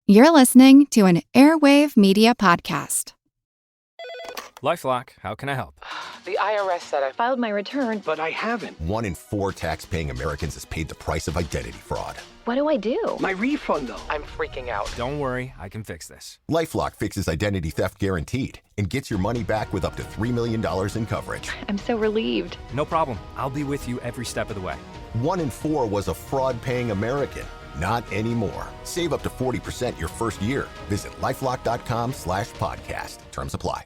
You're listening to an Airwave Media Podcast. LifeLock, how can I help? The IRS said I filed my return, but I haven't. 1 in 4 tax-paying Americans has paid the price of identity fraud. What do I do? My refund, though. I'm freaking out. Don't worry, I can fix this. LifeLock fixes identity theft guaranteed and gets your money back with up to $3 million in coverage. I'm so relieved. No problem. I'll be with you every step of the way. 1 in 4 was a fraud-paying American. Not anymore. Save up to 40% your first year. Visit LifeLock.com/podcast. Terms apply.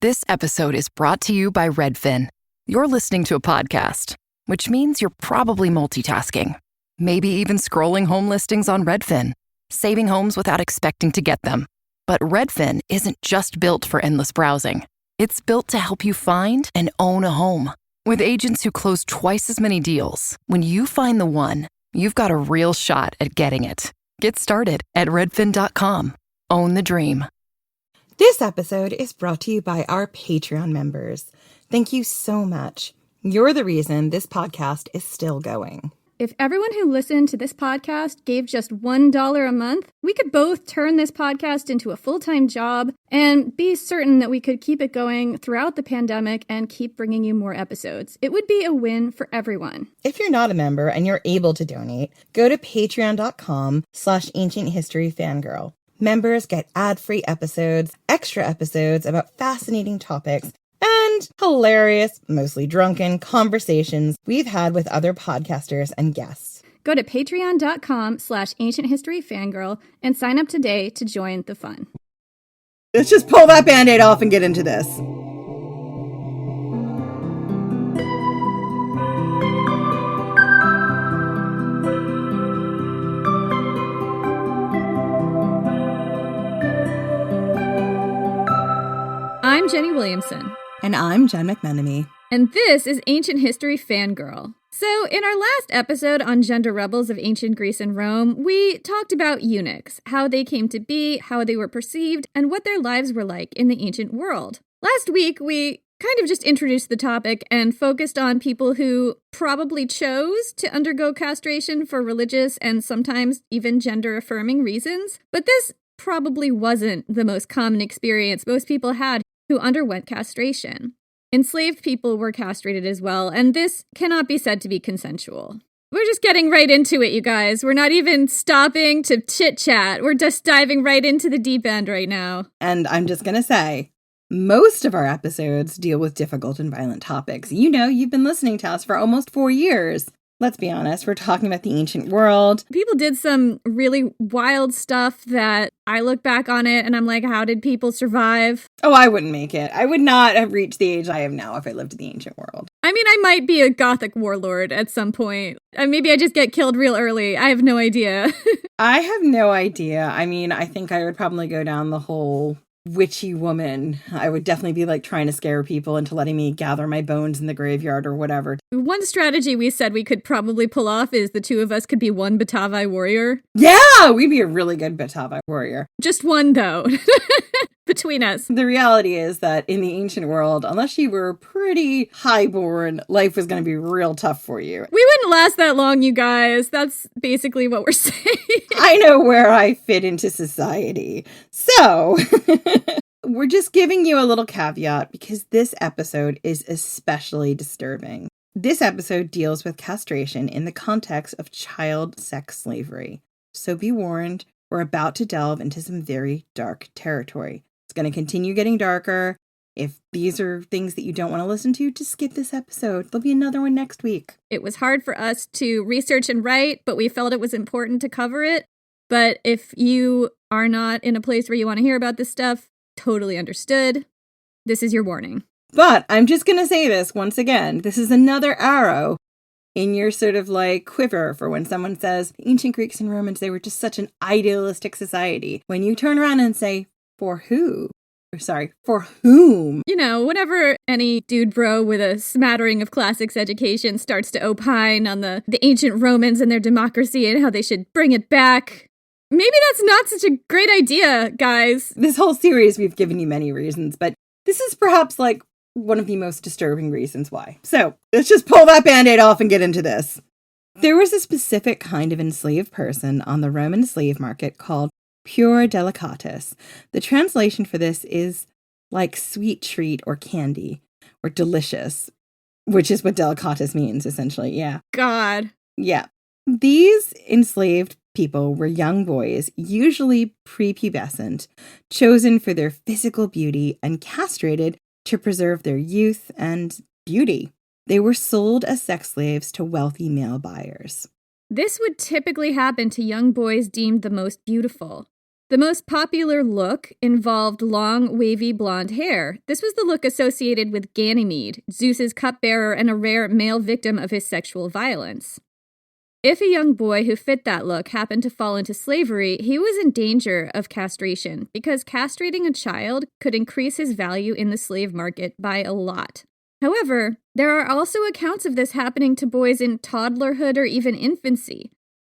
This episode is brought to you by Redfin. You're listening to a podcast, which means you're probably multitasking. Maybe even scrolling home listings on Redfin, saving homes without expecting to get them. But Redfin isn't just built for endless browsing. It's built to help you find and own a home. With agents who close twice as many deals, when you find the one, you've got a real shot at getting it. Get started at redfin.com. Own the dream. This episode is brought to you by our Patreon members. Thank you so much. You're the reason this podcast is still going. If everyone who listened to this podcast gave just $1 a month, we could both turn this podcast into a full-time job and be certain that we could keep it going throughout the pandemic and keep bringing you more episodes. It would be a win for everyone. If you're not a member and you're able to donate, go to patreon.com/ancienthistoryfangirl. Members get ad-free episodes, extra episodes about fascinating topics, and hilarious, mostly drunken conversations we've had with other podcasters and guests. Go to patreon.com/ancienthistoryfangirl and sign up today to join the fun. Let's just pull that Band-Aid off and get into this. I'm Jenny Williamson. And I'm Jen McMenemy. And this is Ancient History Fangirl. So, in our last episode on gender rebels of ancient Greece and Rome, we talked about eunuchs, how they came to be, how they were perceived, and what their lives were like in the ancient world. Last week, we kind of just introduced the topic and focused on people who probably chose to undergo castration for religious and sometimes even gender-affirming reasons. But this probably wasn't the most common experience most people had who underwent castration. Enslaved people were castrated as well, and this cannot be said to be consensual. We're just getting right into it, you guys. We're not even stopping to chit-chat. We're just diving right into the deep end right now. And I'm just going to say, most of our episodes deal with difficult and violent topics. You know, you've been listening to us for almost 4 years. Let's be honest, we're talking about the ancient world. People did some really wild stuff that I look back on it and I'm like, how did people survive? Oh, I wouldn't make it. I would not have reached the age I am now if I lived in the ancient world. I mean, I might be a gothic warlord at some point. Maybe I just get killed real early. I have no idea. I have no idea. I mean, I think I would probably go down the whole witchy woman. I would definitely be like trying to scare people into letting me gather my bones in the graveyard or whatever. One strategy we said we could probably pull off is the two of us could be one Batavi warrior. Yeah, we'd be a really good Batavi warrior. Just one, though, between us. The reality is that in the ancient world, unless you were pretty highborn, life was going to be real tough for you. We wouldn't last that long, you guys. That's basically what we're saying. I know where I fit into society. So, we're just giving you a little caveat because this episode is especially disturbing. This episode deals with castration in the context of child sex slavery. So be warned, we're about to delve into some very dark territory. It's going to continue getting darker. If these are things that you don't want to listen to, just skip this episode. There'll be another one next week. It was hard for us to research and write, but we felt it was important to cover it. But if you are not in a place where you want to hear about this stuff, totally understood. This is your warning. But I'm just going to say this once again. This is another arrow in your sort of like quiver for when someone says ancient Greeks and Romans, they were just such an idealistic society. When you turn around and say, for who? For whom? You know, whenever any dude bro with a smattering of classics education starts to opine on the ancient Romans and their democracy and how they should bring it back, maybe that's not such a great idea, guys. This whole series, we've given you many reasons, but this is perhaps like one of the most disturbing reasons why. So let's just pull that Band-Aid off and get into this. There was a specific kind of enslaved person on the Roman slave market called Pure delicatus. The translation for this is like sweet treat or candy or delicious, which is what delicatus means, essentially. Yeah. God. Yeah. These enslaved people were young boys, usually prepubescent, chosen for their physical beauty and castrated to preserve their youth and beauty. They were sold as sex slaves to wealthy male buyers. This would typically happen to young boys deemed the most beautiful. The most popular look involved long, wavy blonde hair. This was the look associated with Ganymede, Zeus's cupbearer and a rare male victim of his sexual violence. If a young boy who fit that look happened to fall into slavery, he was in danger of castration because castrating a child could increase his value in the slave market by a lot. However, there are also accounts of this happening to boys in toddlerhood or even infancy.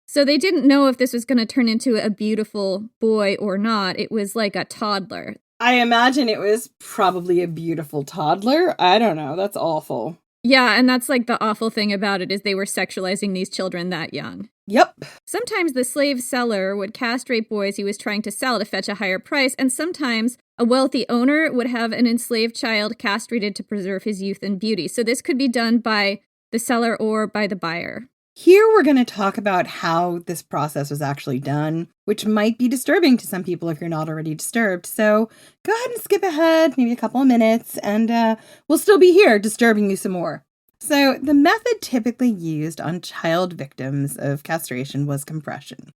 So they didn't know if this was going to turn into a beautiful boy or not. It was like a toddler. I imagine it was probably a beautiful toddler. I don't know. That's awful. Yeah, and that's like the awful thing about it is they were sexualizing these children that young. Yep. Sometimes the slave seller would castrate boys he was trying to sell to fetch a higher price, and sometimes a wealthy owner would have an enslaved child castrated to preserve his youth and beauty. So this could be done by the seller or by the buyer. Here we're going to talk about how this process was actually done, which might be disturbing to some people if you're not already disturbed. So go ahead and skip ahead, maybe a couple of minutes, and we'll still be here disturbing you some more. So the method typically used on child victims of castration was compression.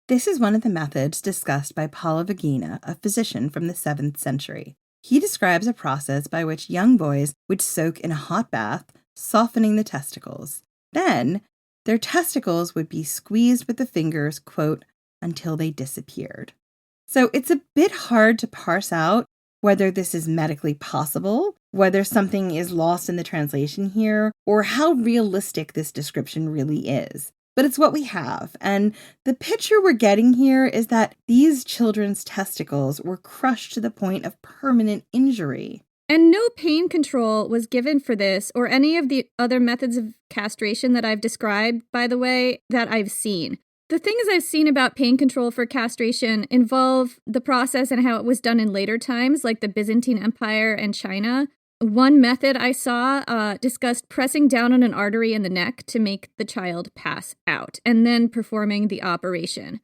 This is one of the methods discussed by Polyvagina, a physician from the 7th century. He describes a process by which young boys would soak in a hot bath, softening the testicles. Then, their testicles would be squeezed with the fingers, quote, until they disappeared. So it's a bit hard to parse out whether this is medically possible, whether something is lost in the translation here, or how realistic this description really is. But it's what we have, and the picture we're getting here is that these children's testicles were crushed to the point of permanent injury. And no pain control was given for this or any of the other methods of castration that I've described, by the way, that I've seen. The things I've seen about pain control for castration involve the process and how it was done in later times, like the Byzantine Empire and China. One method I saw discussed pressing down on an artery in the neck to make the child pass out, and then performing the operation.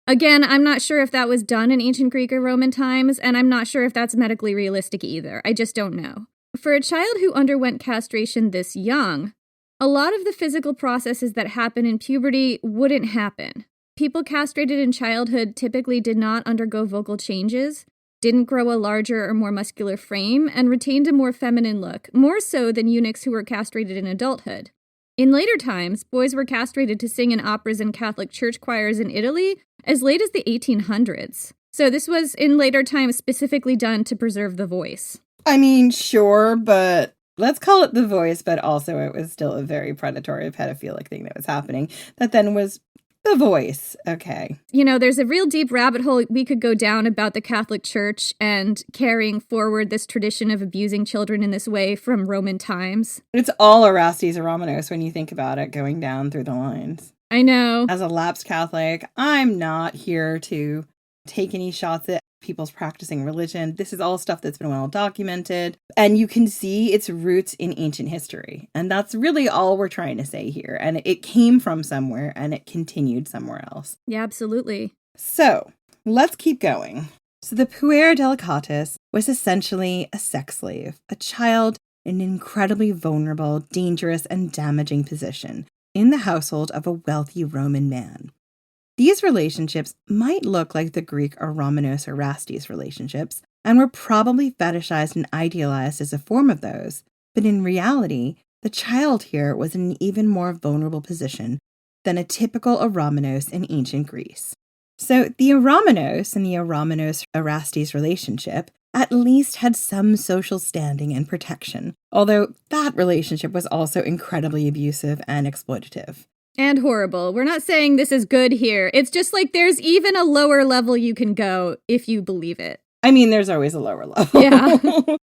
Again, I'm not sure if that was done in ancient Greek or Roman times, and I'm not sure if that's medically realistic either. I just don't know. For a child who underwent castration this young, a lot of the physical processes that happen in puberty wouldn't happen. People castrated in childhood typically did not undergo vocal changes, didn't grow a larger or more muscular frame, and retained a more feminine look, more so than eunuchs who were castrated in adulthood. In later times, boys were castrated to sing in operas and Catholic church choirs in Italy as late as the 1800s. So this was in later times specifically done to preserve the voice. I mean, sure, but let's call it the voice, but also it was still a very predatory, pedophilic thing that was happening that then was the voice. Okay. You know, there's a real deep rabbit hole we could go down about the Catholic Church and carrying forward this tradition of abusing children in this way from Roman times. It's all Erastes Romanos when you think about it, going down through the lines. I know. As a lapsed Catholic, I'm not here to take any shots at people's practicing religion. This is all stuff that's been well documented, and you can see its roots in ancient history. And that's really all we're trying to say here. And it came from somewhere and it continued somewhere else. Yeah, absolutely. So let's keep going. So the puer delicatus was essentially a sex slave, a child in an incredibly vulnerable, dangerous, and damaging position in the household of a wealthy Roman man. These relationships might look like the Greek or Romanos Erastes relationships, and were probably fetishized and idealized as a form of those, but in reality, the child here was in an even more vulnerable position than a typical Romanos in ancient Greece. So the Romanos and the Romanos Erastes relationship at least had some social standing and protection, although that relationship was also incredibly abusive and exploitative. And horrible. We're not saying this is good here. It's just like there's even a lower level you can go if you believe it. I mean, there's always a lower level. Yeah.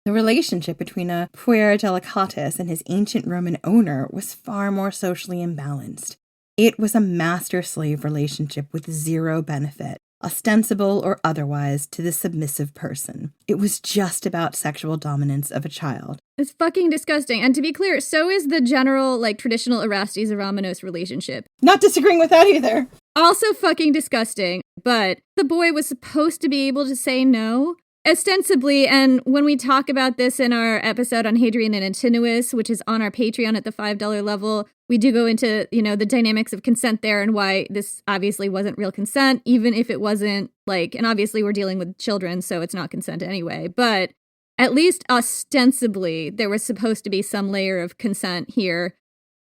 The relationship between a puer delicatus and his ancient Roman owner was far more socially imbalanced. It was a master-slave relationship with zero benefit. ostensible or otherwise, to the submissive person. It was just about sexual dominance of a child. It's fucking disgusting. And to be clear, so is the general, traditional Erastes-Aramenos relationship. Not disagreeing with that either. Also fucking disgusting. But the boy was supposed to be able to say no, ostensibly. And when we talk about this in our episode on Hadrian and Antinous, which is on our Patreon at the $5 level, we do go into, the dynamics of consent there and why this obviously wasn't real consent, even if it wasn't and obviously we're dealing with children, so it's not consent anyway. But at least ostensibly, there was supposed to be some layer of consent here.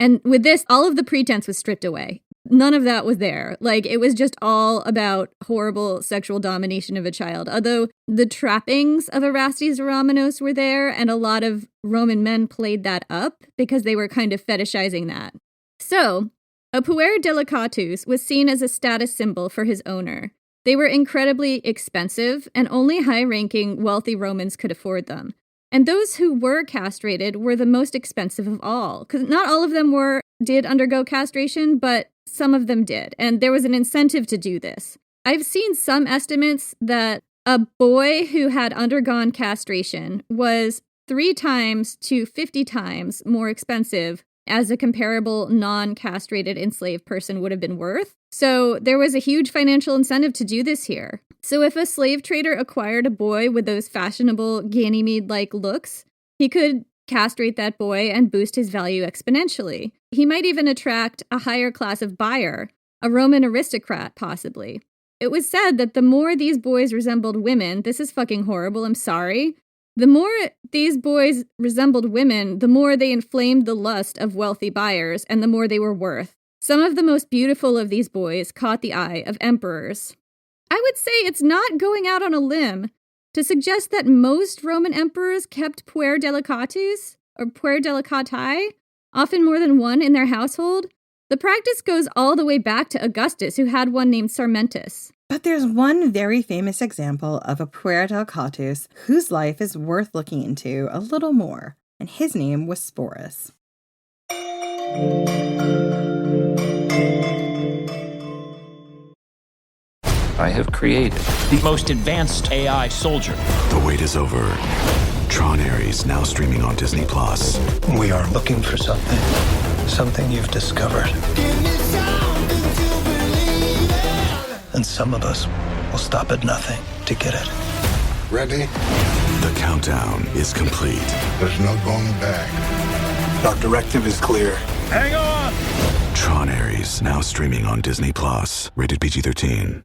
And with this, all of the pretense was stripped away. None of that was there. It was just all about horrible sexual domination of a child. Although the trappings of Erastes Aramenos were there, and a lot of Roman men played that up because they were kind of fetishizing that. So, a puer delicatus was seen as a status symbol for his owner. They were incredibly expensive, and only high-ranking, wealthy Romans could afford them. And those who were castrated were the most expensive of all, because not all of them did undergo castration, but some of them did, and there was an incentive to do this. I've seen some estimates that a boy who had undergone castration was 3 times to 50 times more expensive as a comparable non-castrated enslaved person would have been worth. So there was a huge financial incentive to do this here. So if a slave trader acquired a boy with those fashionable Ganymede-like looks, he could castrate that boy and boost his value exponentially. He might even attract a higher class of buyer, a Roman aristocrat possibly. It was said that the more these boys resembled women, this is fucking horrible, I'm sorry, the more these boys resembled women, the more they inflamed the lust of wealthy buyers and the more they were worth. Some of the most beautiful of these boys caught the eye of emperors. I would say it's not going out on a limb to suggest that most Roman emperors kept puer delicatus, or puer delicati, often more than one in their household. The practice goes all the way back to Augustus, who had one named Sarmentus. But there's one very famous example of a puer delicatus whose life is worth looking into a little more, and his name was Sporus. I have created the most advanced AI soldier. The wait is over. Tron Ares, now streaming on Disney+. We are looking for something you've discovered. And some of us will stop at nothing to get it. Ready? The countdown is complete. There's no going back. Our directive is clear. Hang on! Tron Ares, now streaming on Disney+. Rated PG-13.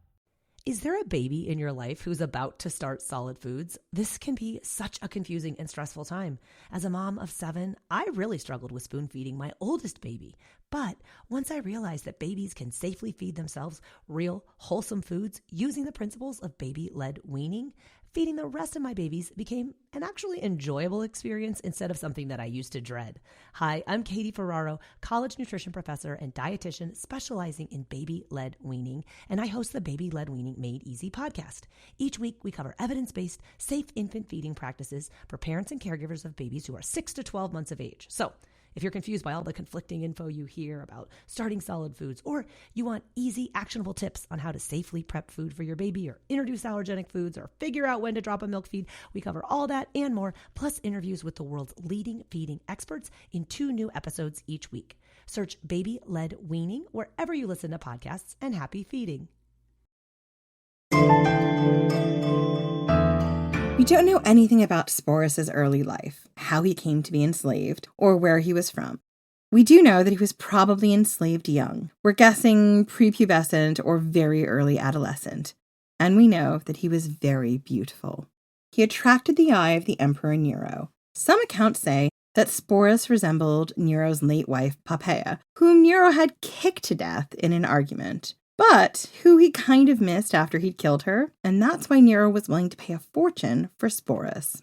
Is there a baby in your life who's about to start solid foods? This can be such a confusing and stressful time. As a mom of 7, I really struggled with spoon feeding my oldest baby. But once I realized that babies can safely feed themselves real, wholesome foods using the principles of baby-led weaning, feeding the rest of my babies became an actually enjoyable experience instead of something that I used to dread. Hi, I'm Katie Ferraro, college nutrition professor and dietitian specializing in baby-led weaning, and I host the Baby-Led Weaning Made Easy podcast. Each week, we cover evidence-based, safe infant feeding practices for parents and caregivers of babies who are 6 to 12 months of age. So, if you're confused by all the conflicting info you hear about starting solid foods, or you want easy, actionable tips on how to safely prep food for your baby, or introduce allergenic foods, or figure out when to drop a milk feed, we cover all that and more, plus interviews with the world's leading feeding experts in 2 new episodes each week. Search Baby-Led Weaning wherever you listen to podcasts, and happy feeding. We don't know anything about Sporus' early life, how he came to be enslaved, or where he was from. We do know that he was probably enslaved young. We're guessing prepubescent or very early adolescent. And we know that he was very beautiful. He attracted the eye of the Emperor Nero. Some accounts say that Sporus resembled Nero's late wife Poppaea, whom Nero had kicked to death in an argument, but who he kind of missed after he'd killed her, and that's why Nero was willing to pay a fortune for Sporus.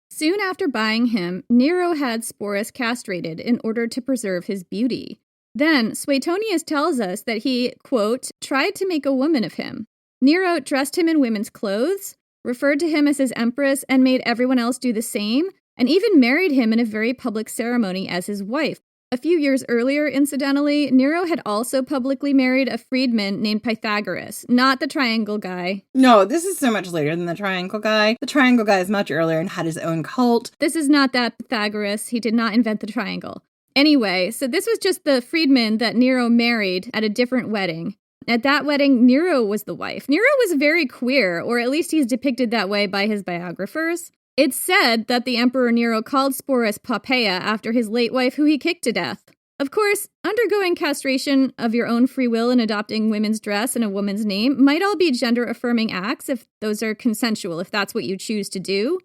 Soon after buying him, Nero had Sporus castrated in order to preserve his beauty. Then, Suetonius tells us that he, quote, tried to make a woman of him. Nero dressed him in women's clothes, referred to him as his empress, and made everyone else do the same, and even married him in a very public ceremony as his wife. A few years earlier, incidentally, Nero had also publicly married a freedman named Pythagoras, not the triangle guy. No, this is so much later than the triangle guy. The triangle guy is much earlier and had his own cult. This is not that Pythagoras. He did not invent the triangle. Anyway, so this was just the freedman that Nero married at a different wedding. At that wedding, Nero was the wife. Nero was very queer, or at least he's depicted that way by his biographers. It's said that the Emperor Nero called Sporus Poppaea after his late wife, who he kicked to death. Of course, undergoing castration of your own free will and adopting women's dress and a woman's name might all be gender-affirming acts if those are consensual, if that's what you choose to do.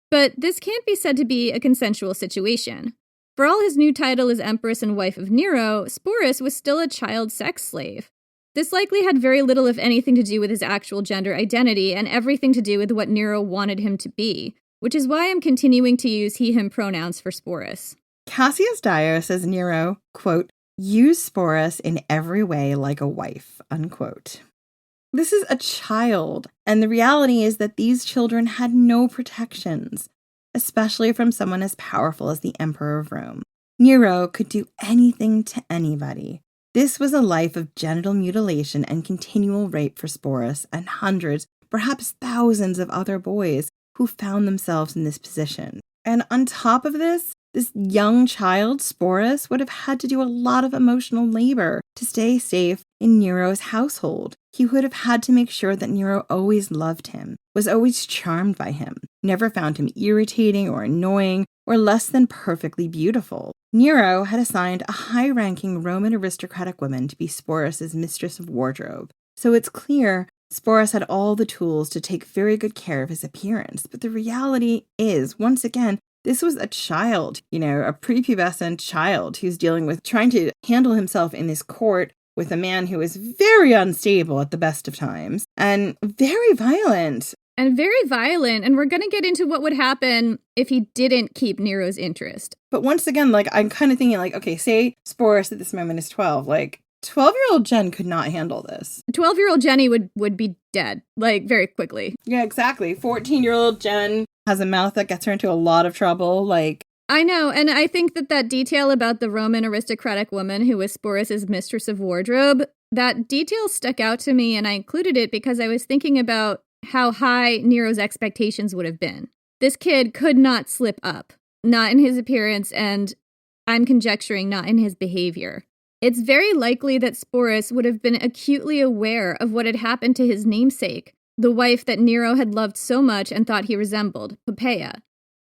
But this can't be said to be a consensual situation. For all his new title as Empress and wife of Nero, Sporus was still a child sex slave. This likely had very little, if anything, to do with his actual gender identity and everything to do with what Nero wanted him to be, which is why I'm continuing to use he/him pronouns for Sporus. Cassius Dio says Nero, quote, "use Sporus in every way like a wife," unquote. This is a child, and the reality is that these children had no protections, especially from someone as powerful as the Emperor of Rome. Nero could do anything to anybody. This was a life of genital mutilation and continual rape for Sporus and hundreds, perhaps thousands of other boys who found themselves in this position. And on top of this young child, Sporus, would have had to do a lot of emotional labor to stay safe in Nero's household. He would have had to make sure that Nero always loved him, was always charmed by him, never found him irritating or annoying or less than perfectly beautiful. Nero had assigned a high-ranking Roman aristocratic woman to be Sporus's mistress of wardrobe. So it's clear Sporus had all the tools to take very good care of his appearance. But the reality is, once again, this was a child, a prepubescent child who's trying to handle himself in this court with a man who is very unstable at the best of times and very violent. And we're going to get into what would happen if he didn't keep Nero's interest. But once again, I'm kind of thinking, okay, say Sporus at this moment is 12, 12-year-old Jen could not handle this. 12-year-old Jenny would be dead, very quickly. Yeah, exactly. 14-year-old Jen has a mouth that gets her into a lot of trouble, I know, and I think that detail about the Roman aristocratic woman who was Sporus's mistress of wardrobe, that detail stuck out to me, and I included it because I was thinking about how high Nero's expectations would have been. This kid could not slip up, not in his appearance, and I'm conjecturing not in his behavior. It's very likely that Sporus would have been acutely aware of what had happened to his namesake, the wife that Nero had loved so much and thought he resembled, Poppaea.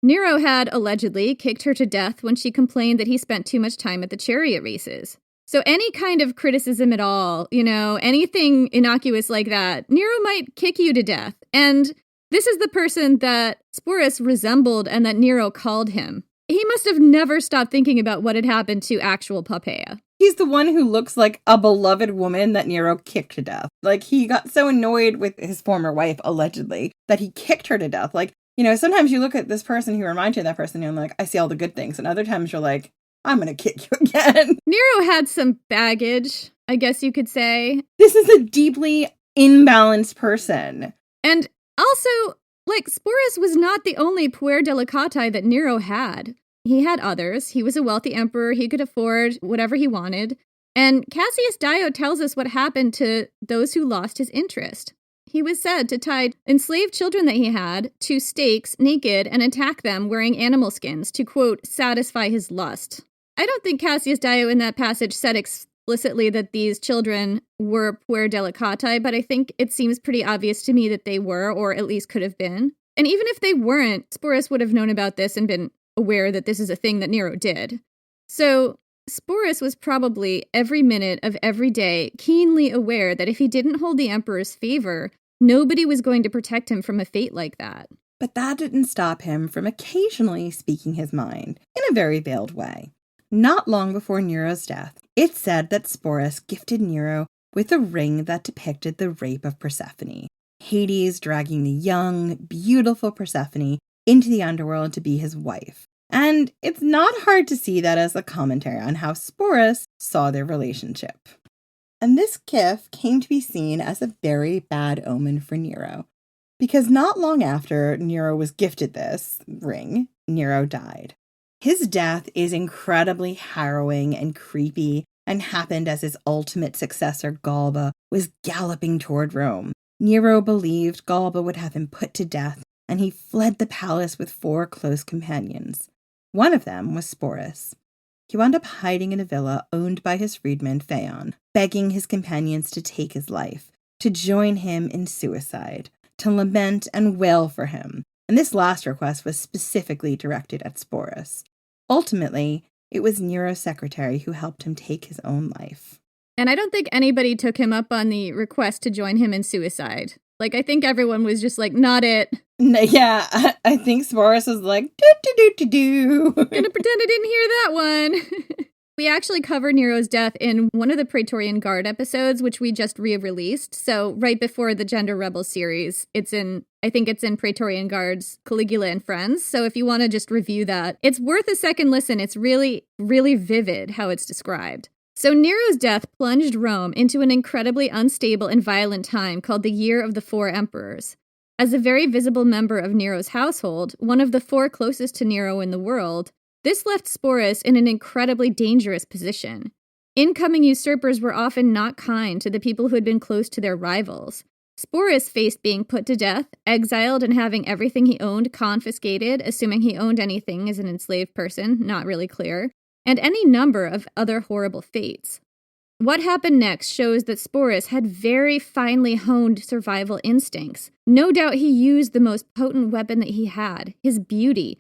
Nero had, allegedly, kicked her to death when she complained that he spent too much time at the chariot races. So any kind of criticism at all, anything innocuous like that, Nero might kick you to death. And this is the person that Sporus resembled and that Nero called him. He must have never stopped thinking about what had happened to actual Poppaea. He's the one who looks like a beloved woman that Nero kicked to death. He got so annoyed with his former wife, allegedly, that he kicked her to death. Sometimes you look at this person who reminds you of that person and you're I see all the good things. And other times you're like, I'm going to kick you again. Nero had some baggage, I guess you could say. This is a deeply imbalanced person. And also, Sporus was not the only puer delicati that Nero had. He had others. He was a wealthy emperor. He could afford whatever he wanted. And Cassius Dio tells us what happened to those who lost his interest. He was said to tie enslaved children that he had to stakes naked and attack them wearing animal skins to, quote, satisfy his lust. I don't think Cassius Dio in that passage said explicitly that these children were puer delicati, but I think it seems pretty obvious to me that they were, or at least could have been. And even if they weren't, Sporus would have known about this and been aware that this is a thing that Nero did. So Sporus was probably every minute of every day keenly aware that if he didn't hold the emperor's favor, nobody was going to protect him from a fate like that. But that didn't stop him from occasionally speaking his mind in a very veiled way. Not long before Nero's death, it's said that Sporus gifted Nero with a ring that depicted the rape of Persephone, Hades dragging the young, beautiful Persephone into the underworld to be his wife. And it's not hard to see that as a commentary on how Sporus saw their relationship. And this gift came to be seen as a very bad omen for Nero, because not long after Nero was gifted this ring, Nero died. His death is incredibly harrowing and creepy and happened as his ultimate successor, Galba, was galloping toward Rome. Nero believed Galba would have him put to death, and he fled the palace with 4 close companions. One of them was Sporus. He wound up hiding in a villa owned by his freedman, Phaon, begging his companions to take his life, to join him in suicide, to lament and wail for him. And this last request was specifically directed at Sporus. Ultimately, it was Nero's secretary who helped him take his own life. And I don't think anybody took him up on the request to join him in suicide. Like, I think everyone was just like, not it. Yeah, I think Sporus was like, do. Gonna pretend I didn't hear that one. We actually covered Nero's death in one of the Praetorian Guard episodes, which we just re-released. So right before the Gender Rebels series, I think it's in Praetorian Guard's Caligula and Friends. So if you want to just review that, it's worth a second listen. It's really, really vivid how it's described. So Nero's death plunged Rome into an incredibly unstable and violent time called the Year of the 4 Emperors. As a very visible member of Nero's household, one of the 4 closest to Nero in the world, this left Sporus in an incredibly dangerous position. Incoming usurpers were often not kind to the people who had been close to their rivals. Sporus faced being put to death, exiled, and having everything he owned confiscated, assuming he owned anything as an enslaved person, not really clear, and any number of other horrible fates. What happened next shows that Sporus had very finely honed survival instincts. No doubt he used the most potent weapon that he had, his beauty,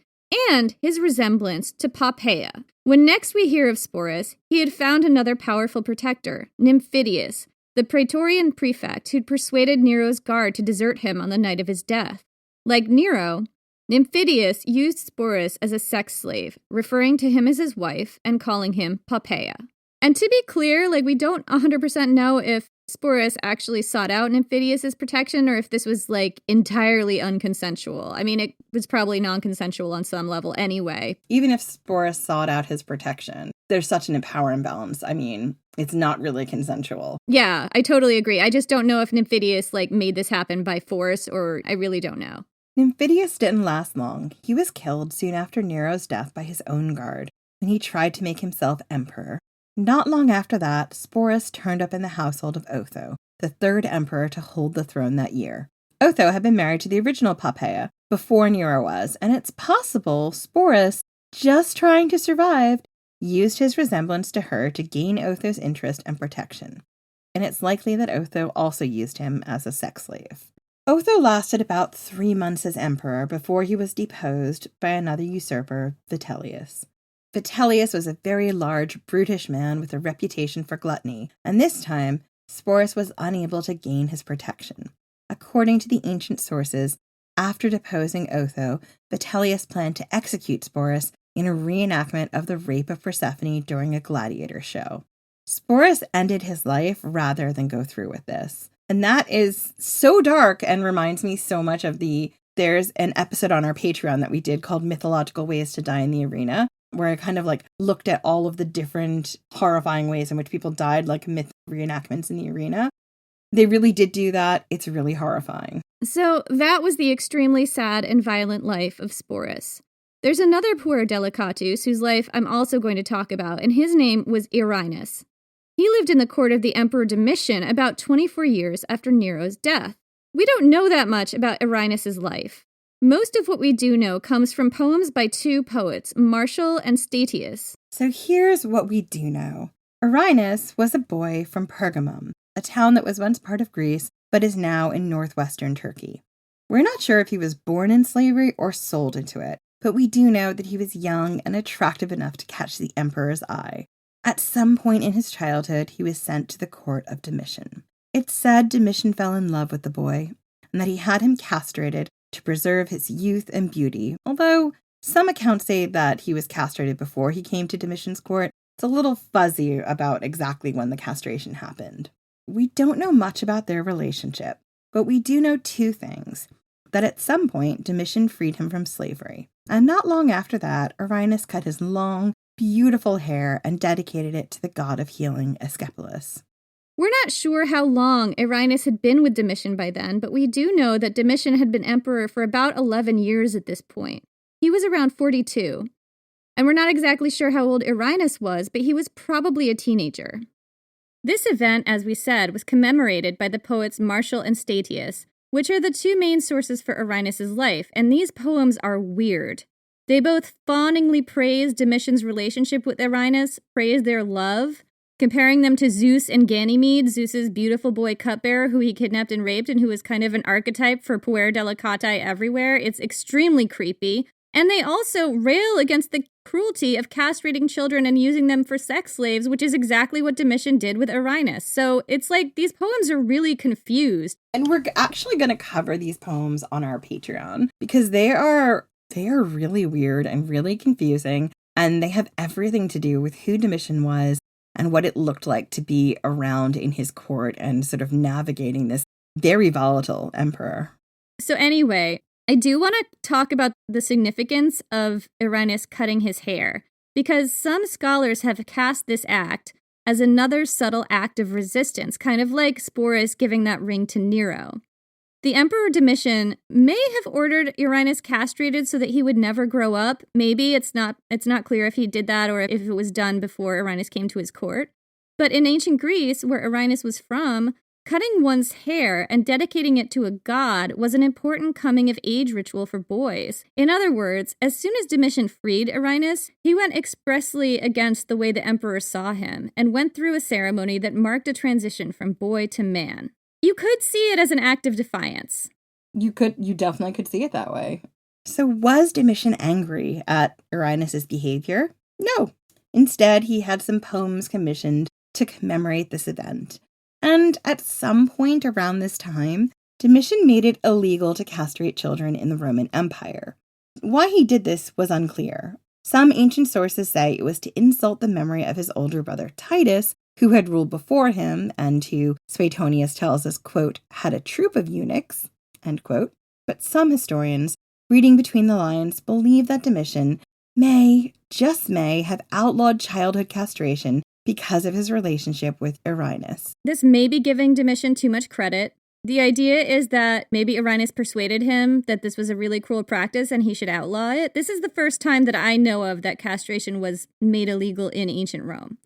and his resemblance to Poppaea. When next we hear of Sporus, he had found another powerful protector, Nymphidius, the Praetorian prefect who'd persuaded Nero's guard to desert him on the night of his death. Like Nero, Nymphidius used Sporus as a sex slave, referring to him as his wife and calling him Poppaea. And to be clear, we don't 100% know if Sporus actually sought out Nymphidius' protection or if this was, entirely unconsensual. I mean, it was probably non-consensual on some level anyway. Even if Sporus sought out his protection, there's such an power imbalance. I mean, it's not really consensual. Yeah, I totally agree. I just don't know if Nymphidius, made this happen by force, or I really don't know. Nymphidius didn't last long. He was killed soon after Nero's death by his own guard when he tried to make himself emperor. Not long after that, Sporus turned up in the household of Otho, the 3rd emperor to hold the throne that year. Otho had been married to the original Poppaea before Nero was, and it's possible Sporus, just trying to survive, used his resemblance to her to gain Otho's interest and protection. And it's likely that Otho also used him as a sex slave. Otho lasted about 3 months as emperor before he was deposed by another usurper, Vitellius. Vitellius was a very large, brutish man with a reputation for gluttony, and this time, Sporus was unable to gain his protection. According to the ancient sources, after deposing Otho, Vitellius planned to execute Sporus in a reenactment of the rape of Persephone during a gladiator show. Sporus ended his life rather than go through with this. And that is so dark and reminds me so much of there's an episode on our Patreon that we did called Mythological Ways to Die in the Arena, where I kind of looked at all of the different horrifying ways in which people died, like myth reenactments in the arena. They really did do that. It's really horrifying. So that was the extremely sad and violent life of Sporus. There's another puer delicatus whose life I'm also going to talk about, and his name was Irinus. He lived in the court of the Emperor Domitian about 24 years after Nero's death. We don't know that much about Irinus' life. Most of what we do know comes from poems by 2 poets, Martial and Statius. So here's what we do know. Irinus was a boy from Pergamum, a town that was once part of Greece, but is now in northwestern Turkey. We're not sure if he was born in slavery or sold into it, but we do know that he was young and attractive enough to catch the emperor's eye. At some point in his childhood, he was sent to the court of Domitian. It's said Domitian fell in love with the boy, and that he had him castrated to preserve his youth and beauty, although some accounts say that he was castrated before he came to Domitian's court. It's a little fuzzy about exactly when the castration happened. We don't know much about their relationship, but we do know 2 things. That at some point, Domitian freed him from slavery, and not long after that, Irinus cut his long, beautiful hair and dedicated it to the god of healing, Asclepius. We're not sure how long Irinus had been with Domitian by then, but we do know that Domitian had been emperor for about 11 years at this point. He was around 42. And we're not exactly sure how old Irenaeus was, but he was probably a teenager. This event, as we said, was commemorated by the poets Martial and Statius, which are the two main sources for Irenaeus' life, and these poems are weird. They both fawningly praise Domitian's relationship with Irenaeus, praise their love, comparing them to Zeus and Ganymede, Zeus's beautiful boy cupbearer who he kidnapped and raped and who is kind of an archetype for puer delicatae everywhere. It's extremely creepy. And they also rail against the cruelty of castrating children and using them for sex slaves, which is exactly what Domitian did with Irenaeus. So it's like these poems are really confused. And we're actually going to cover these poems on our Patreon because they are really weird and really confusing. And they have everything to do with who Domitian was and what it looked like to be around in his court and sort of navigating this very volatile emperor. So anyway, I do want to talk about the significance of Irenaeus cutting his hair, because some scholars have cast this act as another subtle act of resistance, kind of like Sporus giving that ring to Nero. The Emperor Domitian may have ordered Irenaeus castrated so that he would never grow up. Maybe it's not clear if he did that or if it was done before Irenaeus came to his court. But in ancient Greece, where Irenaeus was from, cutting one's hair and dedicating it to a god was an important coming-of-age ritual for boys. In other words, as soon as Domitian freed Irenaeus, he went expressly against the way the emperor saw him and went through a ceremony that marked a transition from boy to man. You could see it as an act of defiance. You definitely could see it that way. So was Domitian angry at Irenaeus' behavior? No. Instead, he had some poems commissioned to commemorate this event. And at some point around this time, Domitian made it illegal to castrate children in the Roman Empire. Why he did this was unclear. Some ancient sources say it was to insult the memory of his older brother Titus, who had ruled before him and who, Suetonius tells us, quote, had a troop of eunuchs, end quote. But some historians, reading between the lines, believe that Domitian may have outlawed childhood castration because of his relationship with Irenaeus. This may be giving Domitian too much credit. The idea is that maybe Irenaeus persuaded him that this was a really cruel practice and he should outlaw it. This is the first time that I know of that castration was made illegal in ancient Rome.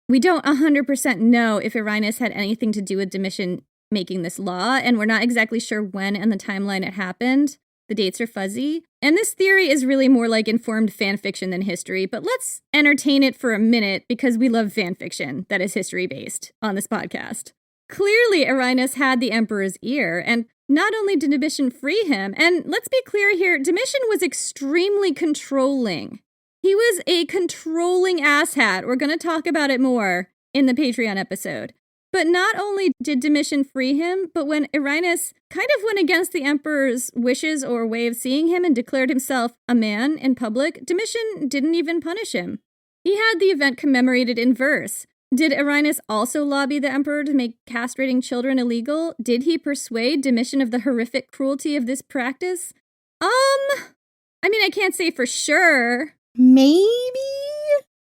We don't 100% know if Irenaeus had anything to do with Domitian making this law, and we're not exactly sure when in the timeline it happened. The dates are fuzzy. And this theory is really more like informed fan fiction than history, but let's entertain it for a minute because we love fan fiction that is history-based on this podcast. Clearly, Irenaeus had the emperor's ear, and not only did Domitian free him, and let's be clear here, Domitian was extremely controlling. He was a controlling asshat. We're going to talk about it more in the Patreon episode. But not only did Domitian free him, but when Irenaeus kind of went against the emperor's wishes or way of seeing him and declared himself a man in public, Domitian didn't even punish him. He had the event commemorated in verse. Did Irenaeus also lobby the emperor to make castrating children illegal? Did he persuade Domitian of the horrific cruelty of this practice? I can't say for sure. Maybe?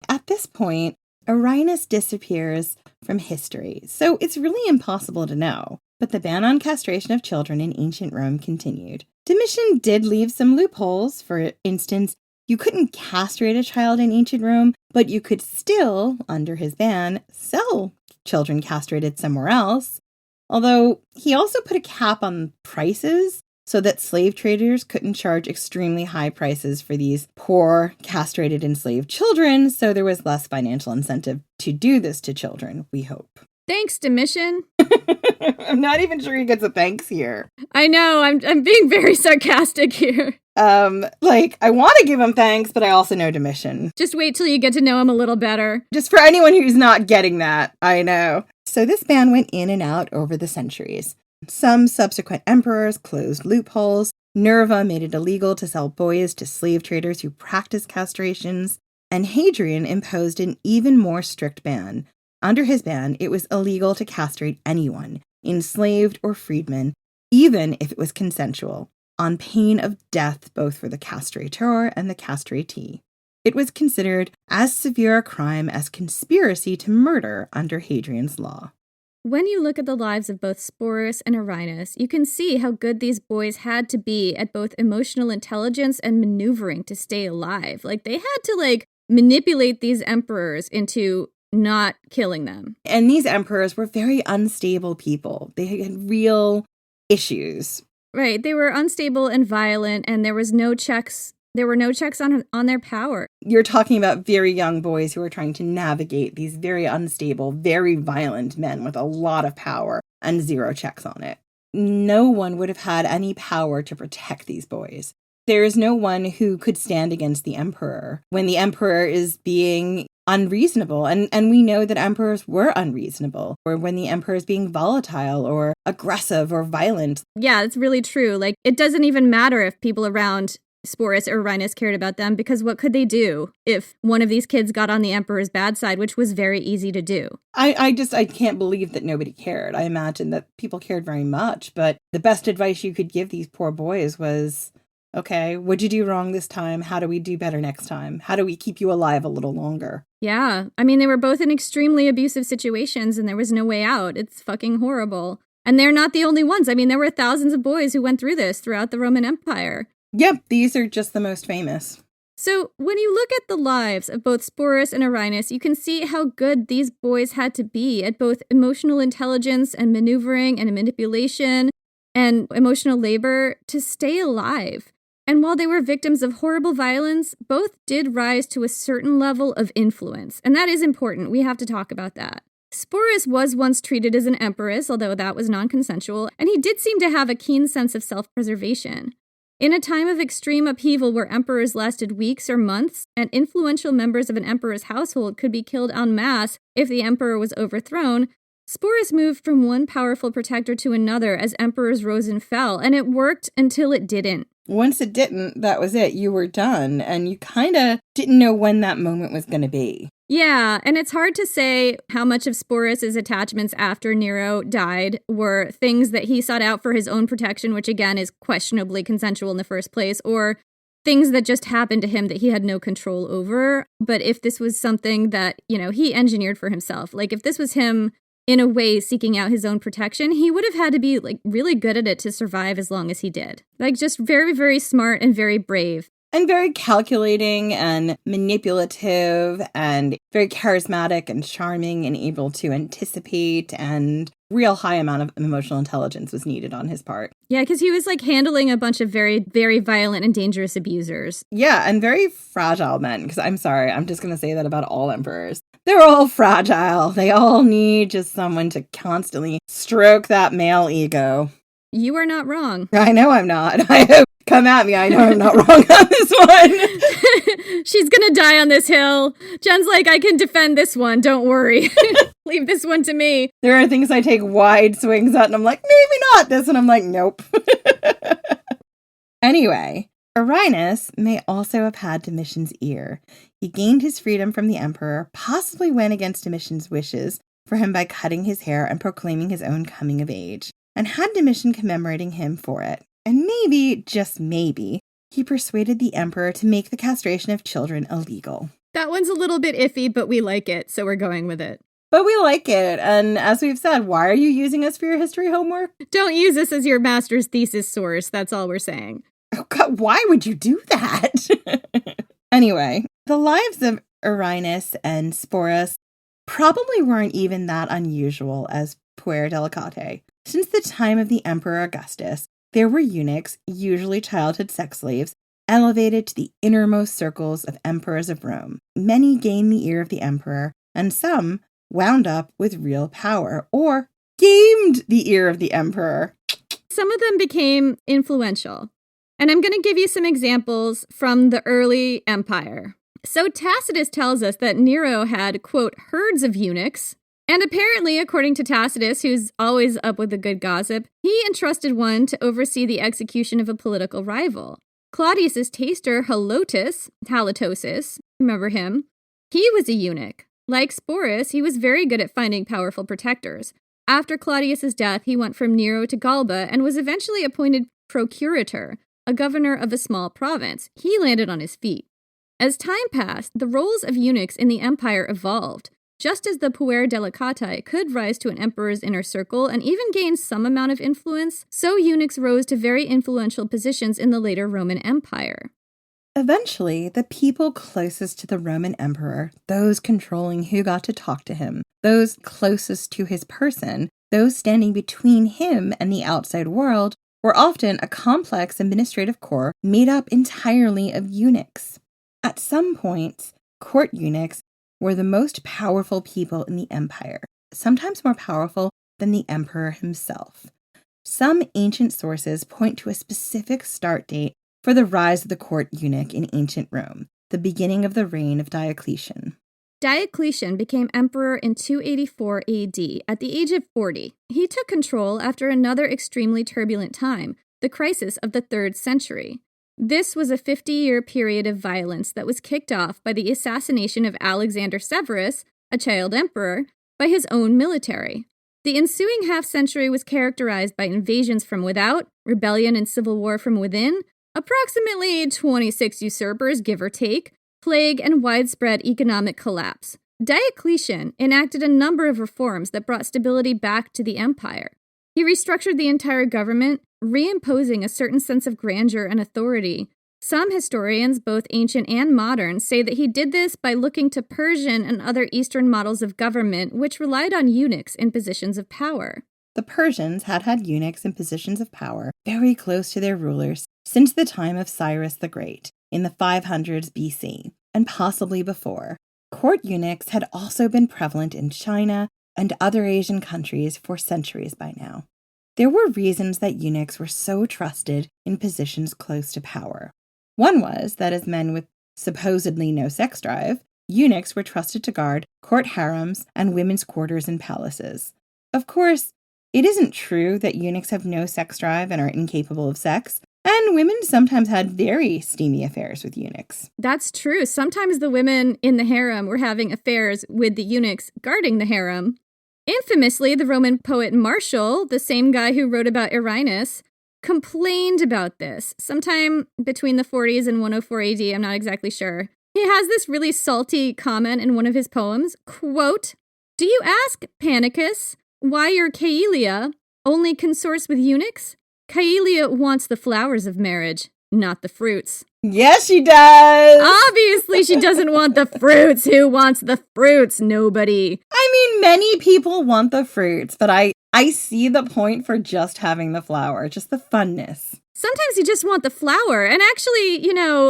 At this point, Irenaeus disappears from history, so it's really impossible to know. But the ban on castration of children in ancient Rome continued. Domitian did leave some loopholes. For instance, you couldn't castrate a child in ancient Rome, but you could still, under his ban, sell children castrated somewhere else. Although he also put a cap on prices, so that slave traders couldn't charge extremely high prices for these poor, castrated, enslaved children, so there was less financial incentive to do this to children, we hope. Thanks, Domitian. I'm not even sure he gets a thanks here. I know, I'm being very sarcastic here. I want to give him thanks, but I also know Domitian. Just wait till you get to know him a little better. Just for anyone who's not getting that, I know. So this ban went in and out over the centuries. Some subsequent emperors closed loopholes. Nerva made it illegal to sell boys to slave traders who practiced castrations. And Hadrian imposed an even more strict ban. Under his ban, it was illegal to castrate anyone, enslaved or freedman, even if it was consensual, on pain of death both for the castrator and the castratee. It was considered as severe a crime as conspiracy to murder under Hadrian's law. When you look at the lives of both Sporus and Erinus, you can see how good these boys had to be at both emotional intelligence and maneuvering to stay alive. Like, they had to, manipulate these emperors into not killing them. And these emperors were very unstable people. They had real issues. Right. They were unstable and violent, and there was no checks. There were no checks on their power. You're talking about very young boys who are trying to navigate these very unstable, very violent men with a lot of power and zero checks on it. No one would have had any power to protect these boys. There is no one who could stand against the emperor when the emperor is being unreasonable. And we know that emperors were unreasonable, or when the emperor is being volatile or aggressive or violent. Yeah, it's really true. It doesn't even matter if people around Sporus or Erinus cared about them, because what could they do if one of these kids got on the emperor's bad side, which was very easy to do? I can't believe that nobody cared. I imagine that people cared very much, but the best advice you could give these poor boys was, okay, what'd you do wrong this time? How do we do better next time? How do we keep you alive a little longer? Yeah. I mean, they were both in extremely abusive situations and there was no way out. It's fucking horrible. And they're not the only ones. I mean, there were thousands of boys who went through this throughout the Roman Empire. Yep, these are just the most famous. So when you look at the lives of both Sporus and Erinus, you can see how good these boys had to be at both emotional intelligence and maneuvering and manipulation and emotional labor to stay alive. And while they were victims of horrible violence, both did rise to a certain level of influence. And that is important. We have to talk about that. Sporus was once treated as an empress, although that was non-consensual, and he did seem to have a keen sense of self-preservation. In a time of extreme upheaval where emperors lasted weeks or months, and influential members of an emperor's household could be killed en masse if the emperor was overthrown, Sporus moved from one powerful protector to another as emperors rose and fell, and it worked until it didn't. Once it didn't, that was it. You were done, and you kind of didn't know when that moment was going to be. Yeah, and it's hard to say how much of Sporus's attachments after Nero died were things that he sought out for his own protection, which again is questionably consensual in the first place, or things that just happened to him that he had no control over. But if this was something that, he engineered for himself, like if this was him in a way seeking out his own protection, he would have had to be really good at it to survive as long as he did. Just very, very smart and very brave. And very calculating and manipulative and very charismatic and charming and able to anticipate, and real high amount of emotional intelligence was needed on his part. Yeah, because he was handling a bunch of very, very violent and dangerous abusers. Yeah, and very fragile men, because I'm sorry, I'm just going to say that about all emperors. They're all fragile. They all need just someone to constantly stroke that male ego. You are not wrong. I know I'm not. I hope. Come at me. I know I'm not wrong on this one. She's gonna die on this hill. Jen's like, I can defend this one. Don't worry. Leave this one to me. There are things I take wide swings at, and I'm like, maybe not this. And I'm like, nope. Anyway, Erinus may also have had Domitian's ear. He gained his freedom from the emperor, possibly went against Domitian's wishes for him by cutting his hair and proclaiming his own coming of age, and had Domitian commemorating him for it. And maybe, just maybe, he persuaded the emperor to make the castration of children illegal. That one's a little bit iffy, but we like it, so we're going with it. But we like it, and as we've said, why are you using us for your history homework? Don't use us as your master's thesis source, that's all we're saying. Oh God, why would you do that? Anyway, the lives of Erinus and Sporus probably weren't even that unusual as puer delicatae. Since the time of the Emperor Augustus, there were eunuchs, usually childhood sex slaves, elevated to the innermost circles of emperors of Rome. Many gained the ear of the emperor, and some wound up with real power, or gamed the ear of the emperor. Some of them became influential. And I'm going to give you some examples from the early empire. So Tacitus tells us that Nero had, quote, herds of eunuchs. And apparently, according to Tacitus, who's always up with the good gossip, he entrusted one to oversee the execution of a political rival. Claudius's taster, Halitosis, remember him? He was a eunuch. Like Sporus, he was very good at finding powerful protectors. After Claudius's death, he went from Nero to Galba and was eventually appointed procurator, a governor of a small province. He landed on his feet. As time passed, the roles of eunuchs in the empire evolved. Just as the puer delicati could rise to an emperor's inner circle and even gain some amount of influence, so eunuchs rose to very influential positions in the later Roman Empire. Eventually, the people closest to the Roman emperor, those controlling who got to talk to him, those closest to his person, those standing between him and the outside world, were often a complex administrative corps made up entirely of eunuchs. At some points, court eunuchs were the most powerful people in the empire, sometimes more powerful than the emperor himself. Some ancient sources point to a specific start date for the rise of the court eunuch in ancient Rome, the beginning of the reign of Diocletian. Diocletian became emperor in 284 AD at the age of 40. He took control after another extremely turbulent time, the crisis of the 3rd century. This was a 50-year period of violence that was kicked off by the assassination of Alexander Severus, a child emperor, by his own military. The ensuing half-century was characterized by invasions from without, rebellion and civil war from within, approximately 26 usurpers, give or take, plague, and widespread economic collapse. Diocletian enacted a number of reforms that brought stability back to the empire. He restructured the entire government, reimposing a certain sense of grandeur and authority. Some historians, both ancient and modern, say that he did this by looking to Persian and other Eastern models of government, which relied on eunuchs in positions of power. The Persians had had eunuchs in positions of power very close to their rulers since the time of Cyrus the Great, in the 500s BC, and possibly before. Court eunuchs had also been prevalent in China and other Asian countries for centuries by now. There were reasons that eunuchs were so trusted in positions close to power. One was that as men with supposedly no sex drive, eunuchs were trusted to guard court harems and women's quarters in palaces. Of course, it isn't true that eunuchs have no sex drive and are incapable of sex, and women sometimes had very steamy affairs with eunuchs. That's true. Sometimes the women in the harem were having affairs with the eunuchs guarding the harem. Infamously, the Roman poet Martial, the same guy who wrote about Erinus, complained about this sometime between the 40s and 104 AD, I'm not exactly sure. He has this really salty comment in one of his poems, quote, "Do you ask, Panicus, why your Caelia only consorts with eunuchs? Caelia wants the flowers of marriage, not the fruits." Yes, she does! Obviously, she doesn't want the fruits. Who wants the fruits? Nobody. I mean, many people want the fruits, but I see the point for just having the flower, just the funness. Sometimes you just want the flower. And actually,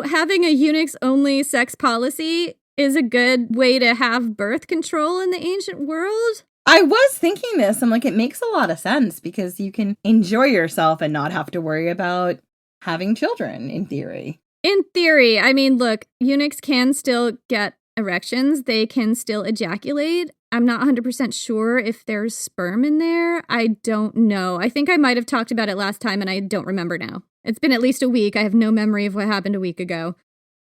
having a eunuchs-only sex policy is a good way to have birth control in the ancient world. I was thinking this, and it makes a lot of sense because you can enjoy yourself and not have to worry about having children, in theory. In theory, I mean, look, eunuchs can still get erections. They can still ejaculate. I'm not 100% sure if there's sperm in there. I don't know. I think I might have talked about it last time, and I don't remember now. It's been at least a week. I have no memory of what happened a week ago.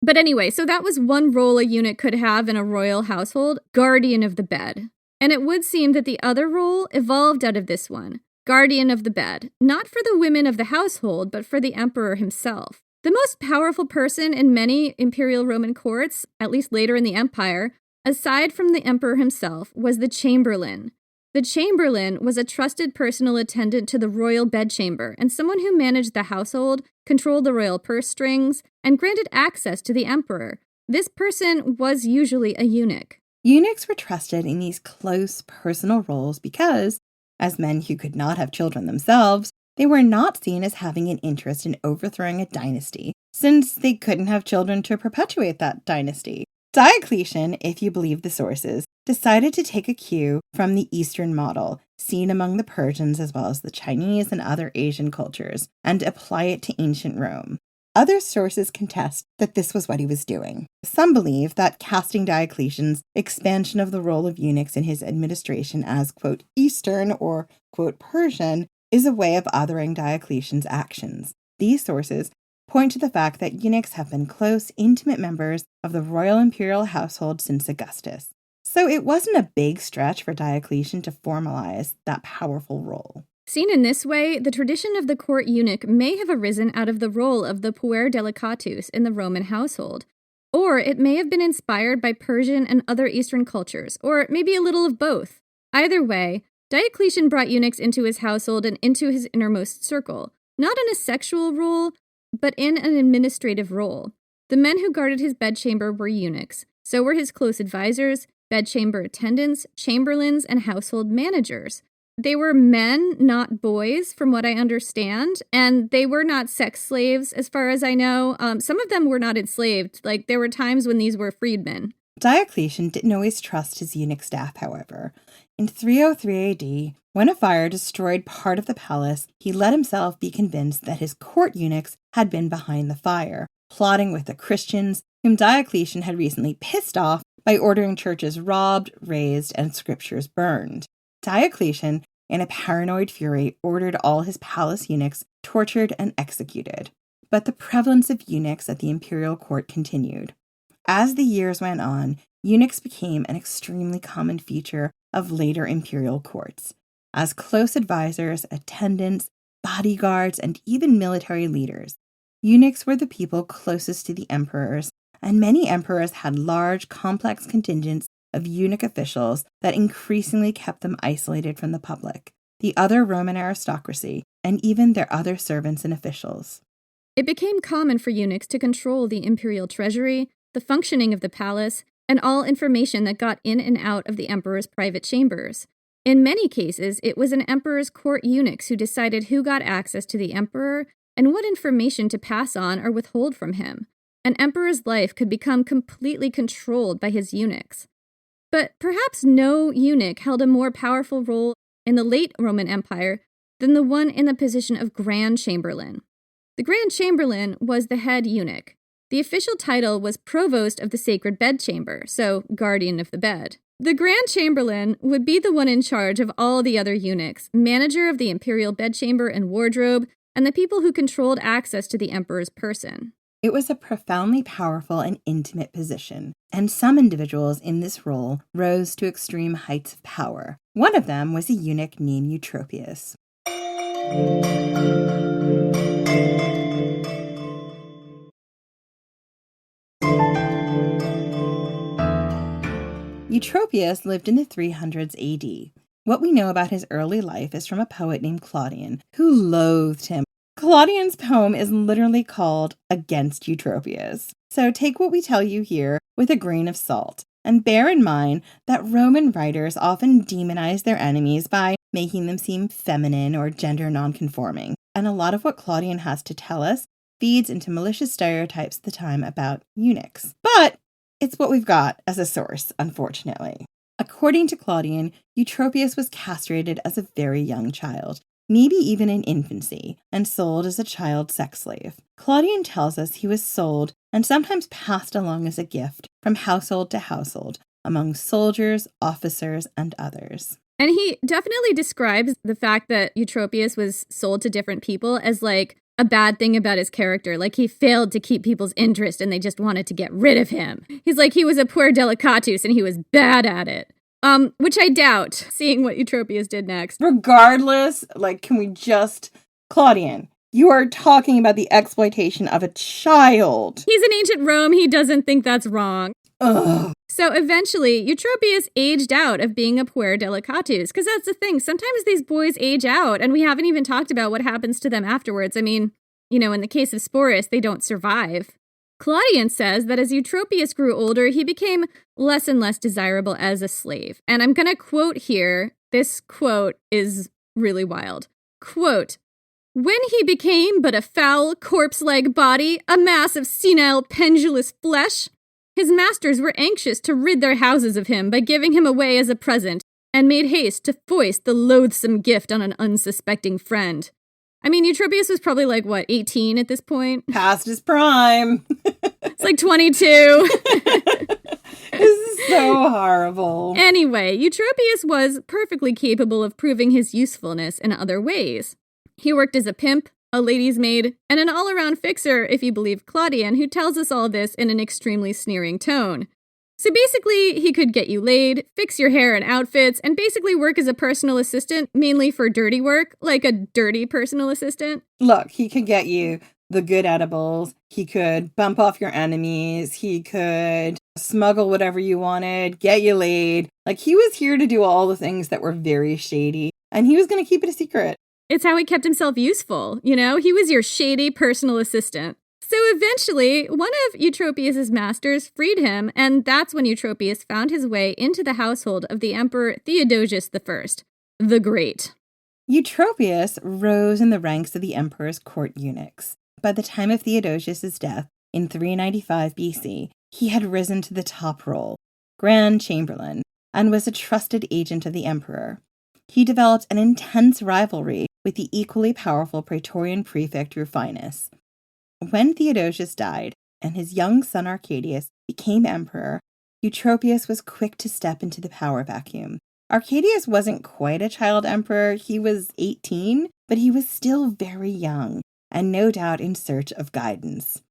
But anyway, so that was one role a eunuch could have in a royal household, guardian of the bed. And it would seem that the other role evolved out of this one, guardian of the bed, not for the women of the household, but for the emperor himself. The most powerful person in many imperial Roman courts, at least later in the empire, aside from the emperor himself, was the chamberlain. The chamberlain was a trusted personal attendant to the royal bedchamber and someone who managed the household, controlled the royal purse strings, and granted access to the emperor. This person was usually a eunuch. Eunuchs were trusted in these close personal roles because, as men who could not have children themselves, they were not seen as having an interest in overthrowing a dynasty, since they couldn't have children to perpetuate that dynasty. Diocletian, if you believe the sources, decided to take a cue from the Eastern model, seen among the Persians as well as the Chinese and other Asian cultures, and apply it to ancient Rome. Other sources contest that this was what he was doing. Some believe that casting Diocletian's expansion of the role of eunuchs in his administration as, quote, Eastern or, quote, Persian is a way of othering Diocletian's actions. These sources point to the fact that eunuchs have been close, intimate members of the royal imperial household since Augustus. So it wasn't a big stretch for Diocletian to formalize that powerful role. Seen in this way, the tradition of the court eunuch may have arisen out of the role of the puer delicatus in the Roman household. Or it may have been inspired by Persian and other Eastern cultures, or maybe a little of both. Either way, Diocletian brought eunuchs into his household and into his innermost circle, not in a sexual role, but in an administrative role. The men who guarded his bedchamber were eunuchs. So were his close advisors, bedchamber attendants, chamberlains, and household managers. They were men, not boys, from what I understand, and they were not sex slaves, as far as I know. Some of them were not enslaved. Like, there were times when these were freedmen. Diocletian didn't always trust his eunuch staff, however. In 303 AD, when a fire destroyed part of the palace, he let himself be convinced that his court eunuchs had been behind the fire, plotting with the Christians, whom Diocletian had recently pissed off by ordering churches robbed, razed, and scriptures burned. Diocletian, in a paranoid fury, ordered all his palace eunuchs tortured and executed. But the prevalence of eunuchs at the imperial court continued. As the years went on, eunuchs became an extremely common feature of later imperial courts. As close advisors, attendants, bodyguards, and even military leaders, eunuchs were the people closest to the emperors, and many emperors had large, complex contingents of eunuch officials that increasingly kept them isolated from the public, the other Roman aristocracy, and even their other servants and officials. It became common for eunuchs to control the imperial treasury, the functioning of the palace, and all information that got in and out of the emperor's private chambers. In many cases, it was an emperor's court eunuchs who decided who got access to the emperor and what information to pass on or withhold from him. An emperor's life could become completely controlled by his eunuchs. But perhaps no eunuch held a more powerful role in the late Roman Empire than the one in the position of Grand Chamberlain. The Grand Chamberlain was the head eunuch. The official title was Provost of the Sacred Bedchamber, so guardian of the bed. The Grand Chamberlain would be the one in charge of all the other eunuchs, manager of the imperial bedchamber and wardrobe, and the people who controlled access to the emperor's person. It was a profoundly powerful and intimate position, and some individuals in this role rose to extreme heights of power. One of them was a eunuch named Eutropius. Eutropius lived in the 300s AD. What we know about his early life is from a poet named Claudian, who loathed him. Claudian's poem is literally called Against Eutropius. So take what we tell you here with a grain of salt, and bear in mind that Roman writers often demonize their enemies by making them seem feminine or gender nonconforming. And a lot of what Claudian has to tell us feeds into malicious stereotypes at the time about eunuchs. But it's what we've got as a source, unfortunately. According to Claudian, Eutropius was castrated as a very young child, maybe even in infancy, and sold as a child sex slave. Claudian tells us he was sold and sometimes passed along as a gift from household to household among soldiers, officers, and others. And he definitely describes the fact that Eutropius was sold to different people as like a bad thing about his character. Like he failed to keep people's interest and they just wanted to get rid of him. He's like he was a puer delicatus and he was bad at it. Which I doubt, seeing what Eutropius did next. Regardless, can we just... Claudian, you are talking about the exploitation of a child. He's in ancient Rome. He doesn't think that's wrong. Ugh. So eventually, Eutropius aged out of being a puer delicatus, because that's the thing. Sometimes these boys age out, and we haven't even talked about what happens to them afterwards. I mean, in the case of Sporus, they don't survive. Claudian says that as Eutropius grew older, he became less and less desirable as a slave. And I'm going to quote here. This quote is really wild. Quote, "When he became but a foul, corpse-like body, a mass of senile, pendulous flesh, his masters were anxious to rid their houses of him by giving him away as a present, and made haste to foist the loathsome gift on an unsuspecting friend." I mean, Eutropius was probably 18 at this point? Past his prime. It's 22. This is so horrible. Anyway, Eutropius was perfectly capable of proving his usefulness in other ways. He worked as a pimp, a lady's maid, and an all-around fixer, if you believe Claudian, who tells us all this in an extremely sneering tone. So basically, he could get you laid, fix your hair and outfits, and basically work as a personal assistant, mainly for dirty work, like a dirty personal assistant. Look, he could get you the good edibles. He could bump off your enemies. He could smuggle whatever you wanted, get you laid. Like, he was here to do all the things that were very shady, and he was going to keep it a secret. It's how he kept himself useful, you know? He was your shady personal assistant. So eventually, one of Eutropius' masters freed him, and that's when Eutropius found his way into the household of the Emperor Theodosius I, the Great. Eutropius rose in the ranks of the emperor's court eunuchs. By the time of Theodosius' death in 395 BC, he had risen to the top role, Grand Chamberlain, and was a trusted agent of the emperor. He developed an intense rivalry with the equally powerful Praetorian prefect Rufinus. When Theodosius died and his young son Arcadius became emperor, Eutropius was quick to step into the power vacuum. Arcadius wasn't quite a child emperor. He was 18, but he was still very young and no doubt in search of guidance.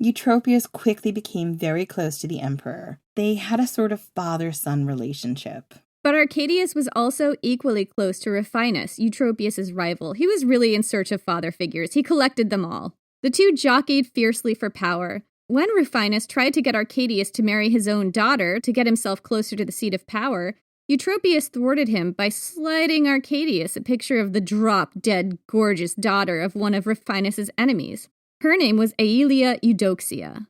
Eutropius quickly became very close to the emperor. They had a sort of father-son relationship. But Arcadius was also equally close to Rufinus, Eutropius' rival. He was really in search of father figures. He collected them all. The two jockeyed fiercely for power. When Rufinus tried to get Arcadius to marry his own daughter to get himself closer to the seat of power, Eutropius thwarted him by sliding Arcadius a picture of the drop-dead gorgeous daughter of one of Rufinus' enemies. Her name was Aelia Eudoxia.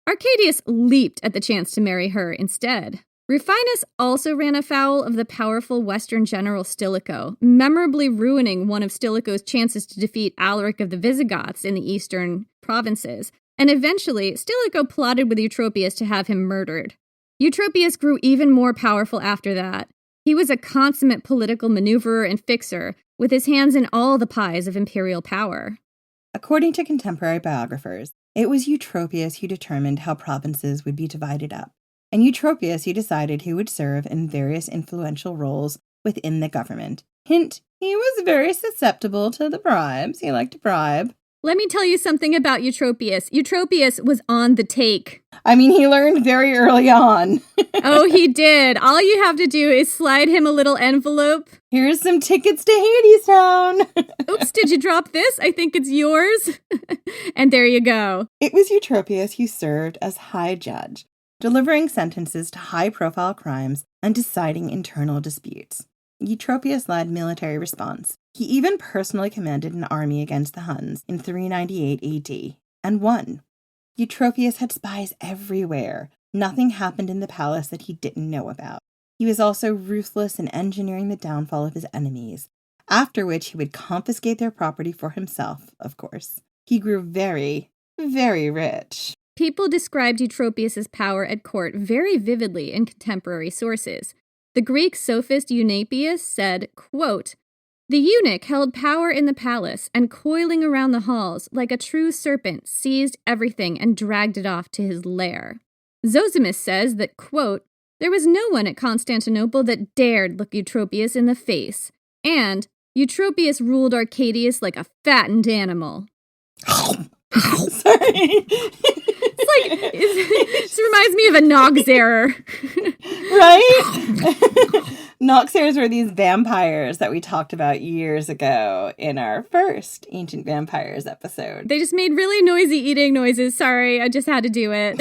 Arcadius leaped at the chance to marry her instead. Rufinus also ran afoul of the powerful Western general Stilicho, memorably ruining one of Stilicho's chances to defeat Alaric of the Visigoths in the eastern provinces, and eventually Stilicho plotted with Eutropius to have him murdered. Eutropius grew even more powerful after that. He was a consummate political maneuverer and fixer, with his hands in all the pies of imperial power. According to contemporary biographers, it was Eutropius who determined how provinces would be divided up, and Eutropius who decided who would serve in various influential roles within the government. Hint, he was very susceptible to the bribes. He liked to bribe. Let me tell you something about Eutropius. Eutropius was on the take. I mean, he learned very early on. Oh, he did. All you have to do is slide him a little envelope. Here's some tickets to Hadestown. Oops, did you drop this? I think it's yours. And there you go. It was Eutropius who served as high judge, delivering sentences to high-profile crimes and deciding internal disputes. Eutropius led military response. He even personally commanded an army against the Huns in 398 AD, and won. Eutropius had spies everywhere. Nothing happened in the palace that he didn't know about. He was also ruthless in engineering the downfall of his enemies, after which he would confiscate their property for himself, of course. He grew very, very rich. People described Eutropius' power at court very vividly in contemporary sources. The Greek sophist Eunapius said, quote, "The eunuch held power in the palace, and coiling around the halls, like a true serpent, seized everything and dragged it off to his lair." Zosimus says that, quote, "There was no one at Constantinople that dared look Eutropius in the face, and Eutropius ruled Arcadius like a fattened animal." Sorry. This reminds me of a Noxarer. Right? Noxares were these vampires that we talked about years ago in our first Ancient Vampires episode. They just made really noisy eating noises. Sorry, I just had to do it.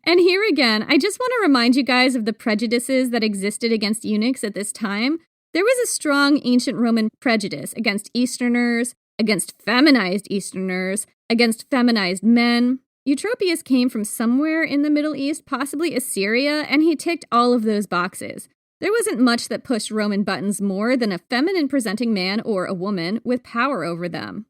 And here again, I just want to remind you guys of the prejudices that existed against eunuchs at this time. There was a strong ancient Roman prejudice against Easterners, against feminized Easterners, against feminized men. Eutropius came from somewhere in the Middle East, possibly Assyria, and he ticked all of those boxes. There wasn't much that pushed Roman buttons more than a feminine-presenting man or a woman with power over them.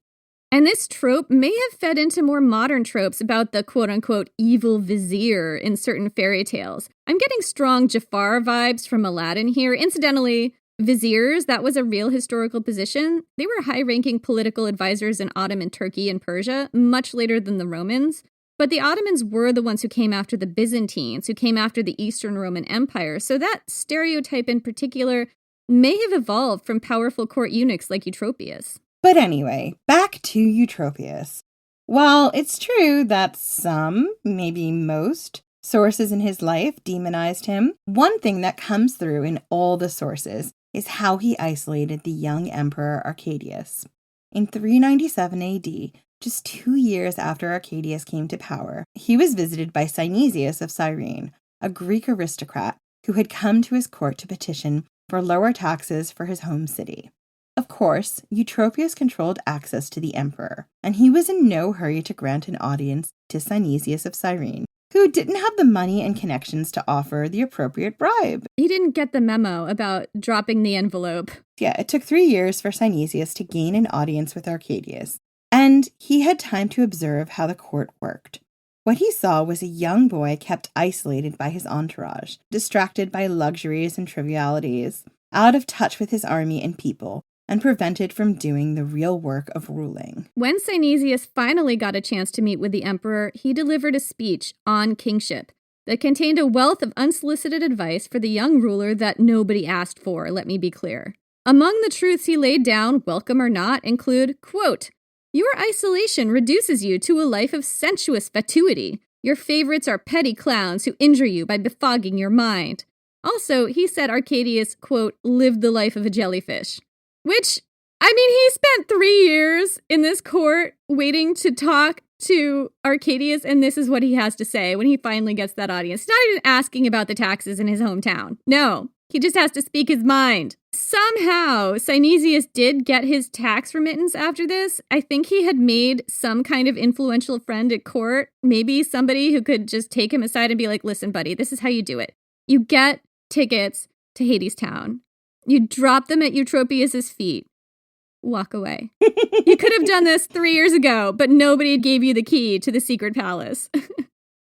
And this trope may have fed into more modern tropes about the quote-unquote evil vizier in certain fairy tales. I'm getting strong Jafar vibes from Aladdin here. Incidentally, viziers, that was a real historical position. They were high-ranking political advisors in Ottoman Turkey and Persia, much later than the Romans. But the Ottomans were the ones who came after the Byzantines, who came after the Eastern Roman Empire, so that stereotype in particular may have evolved from powerful court eunuchs like Eutropius. But anyway, back to Eutropius. While it's true that some, maybe most, sources in his life demonized him, one thing that comes through in all the sources is how he isolated the young emperor Arcadius. In 397 AD, Just 2 years after Arcadius came to power, he was visited by Synesius of Cyrene, a Greek aristocrat who had come to his court to petition for lower taxes for his home city. Of course, Eutropius controlled access to the emperor, and he was in no hurry to grant an audience to Synesius of Cyrene, who didn't have the money and connections to offer the appropriate bribe. He didn't get the memo about dropping the envelope. Yeah, it took 3 years for Synesius to gain an audience with Arcadius, and he had time to observe how the court worked. What he saw was a young boy kept isolated by his entourage, distracted by luxuries and trivialities, out of touch with his army and people, and prevented from doing the real work of ruling. When Synesius finally got a chance to meet with the emperor, he delivered a speech on kingship that contained a wealth of unsolicited advice for the young ruler that nobody asked for, let me be clear. Among the truths he laid down, welcome or not, include, quote, "Your isolation reduces you to a life of sensuous fatuity. Your favorites are petty clowns who injure you by befogging your mind." Also, he said Arcadius, quote, "lived the life of a jellyfish." Which, I mean, he spent 3 years in this court waiting to talk to Arcadius, and this is what he has to say when he finally gets that audience. He's not even asking about the taxes in his hometown. No, he just has to speak his mind. Somehow, Synesius did get his tax remittance after this. I think he had made some kind of influential friend at court, maybe somebody who could just take him aside and be like, "Listen, buddy, this is how you do it. You get tickets to Hadestown. You drop them at Eutropius's feet. Walk away." You could have done this 3 years ago, but nobody gave you the key to the secret palace.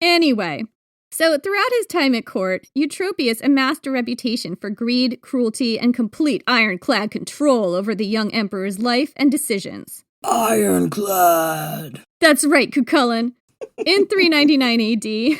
Anyway, so throughout his time at court, Eutropius amassed a reputation for greed, cruelty, and complete ironclad control over the young emperor's life and decisions. Ironclad! That's right, Cucullin. In 399 AD,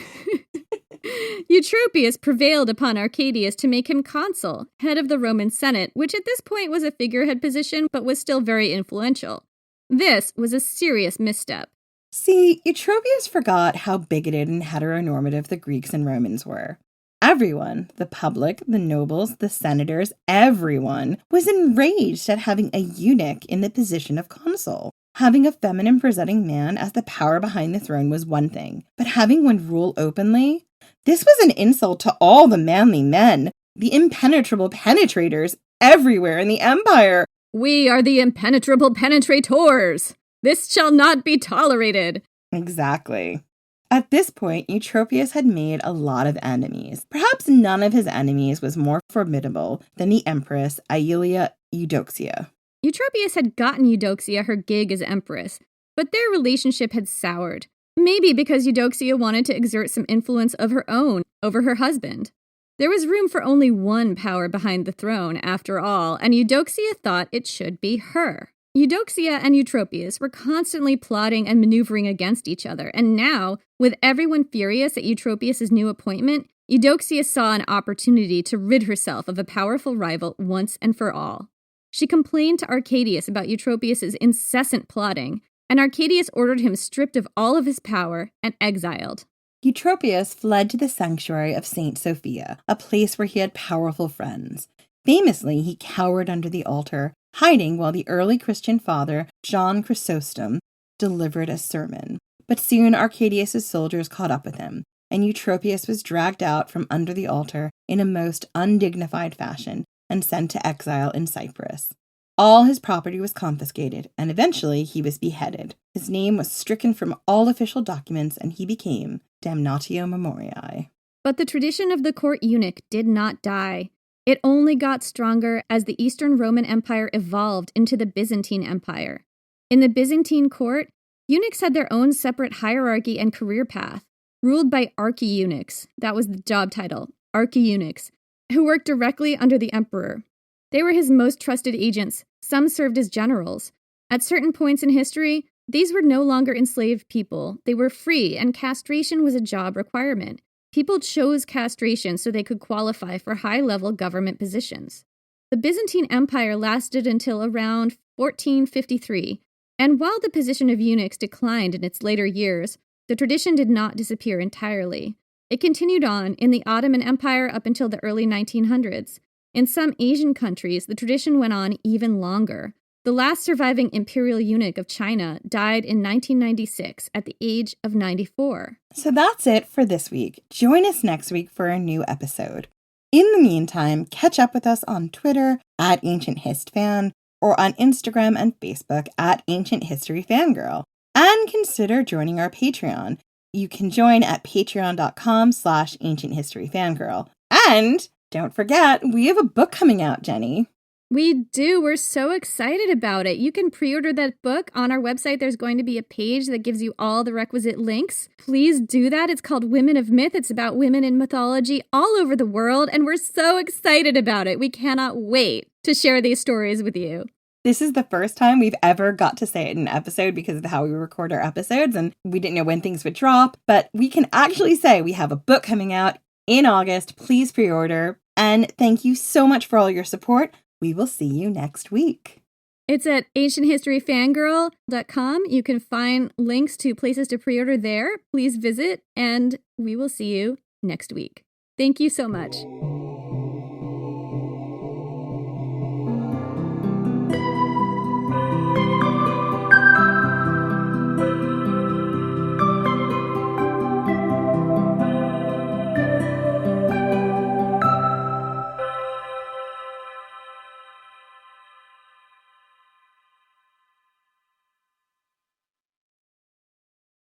Eutropius prevailed upon Arcadius to make him consul, head of the Roman Senate, which at this point was a figurehead position but was still very influential. This was a serious misstep. See, Eutropius forgot how bigoted and heteronormative the Greeks and Romans were. Everyone, the public, the nobles, the senators, everyone was enraged at having a eunuch in the position of consul. Having a feminine presenting man as the power behind the throne was one thing, but having one rule openly? This was an insult to all the manly men, the impenetrable penetrators everywhere in the empire. "We are the impenetrable penetrators. This shall not be tolerated." Exactly. At this point, Eutropius had made a lot of enemies. Perhaps none of his enemies was more formidable than the Empress Aelia Eudoxia. Eutropius had gotten Eudoxia her gig as empress, but their relationship had soured. Maybe because Eudoxia wanted to exert some influence of her own over her husband. There was room for only one power behind the throne, after all, and Eudoxia thought it should be her. Eudoxia and Eutropius were constantly plotting and maneuvering against each other, and now, with everyone furious at Eutropius' new appointment, Eudoxia saw an opportunity to rid herself of a powerful rival once and for all. She complained to Arcadius about Eutropius' incessant plotting, and Arcadius ordered him stripped of all of his power and exiled. Eutropius fled to the sanctuary of St. Sophia, a place where he had powerful friends. Famously, he cowered under the altar, hiding while the early Christian father, John Chrysostom, delivered a sermon. But soon Arcadius' soldiers caught up with him, and Eutropius was dragged out from under the altar in a most undignified fashion and sent to exile in Cyprus. All his property was confiscated, and eventually he was beheaded. His name was stricken from all official documents, and he became damnatio memoriae. But the tradition of the court eunuch did not die. It only got stronger as the Eastern Roman Empire evolved into the Byzantine Empire. In the Byzantine court, eunuchs had their own separate hierarchy and career path, ruled by archi-eunuchs. That was the job title, archi-eunuchs, who worked directly under the emperor. They were his most trusted agents. Some served as generals. At certain points in history, these were no longer enslaved people. They were free, and castration was a job requirement. People chose castration so they could qualify for high-level government positions. The Byzantine Empire lasted until around 1453, and while the position of eunuchs declined in its later years, the tradition did not disappear entirely. It continued on in the Ottoman Empire up until the early 1900s. In some Asian countries, the tradition went on even longer. The last surviving imperial eunuch of China died in 1996 at the age of 94. So that's it for this week. Join us next week for a new episode. In the meantime, catch up with us on Twitter at Ancient Hist Fan or on Instagram and Facebook at Ancient History Fangirl. And consider joining our Patreon. You can join at patreon.com/Ancient History Fangirl. And don't forget, we have a book coming out, Jenny. We do. We're so excited about it. You can pre-order that book on our website. There's going to be a page that gives you all the requisite links. Please do that. It's called Women of Myth. It's about women in mythology all over the world, and we're so excited about it. We cannot wait to share these stories with you. This is the first time we've ever got to say it in an episode because of how we record our episodes, and we didn't know when things would drop, but we can actually say we have a book coming out in August. Please pre-order, and thank you so much for all your support. We will see you next week. It's at ancienthistoryfangirl.com. You can find links to places to pre-order there. Please visit, and we will see you next week. Thank you so much.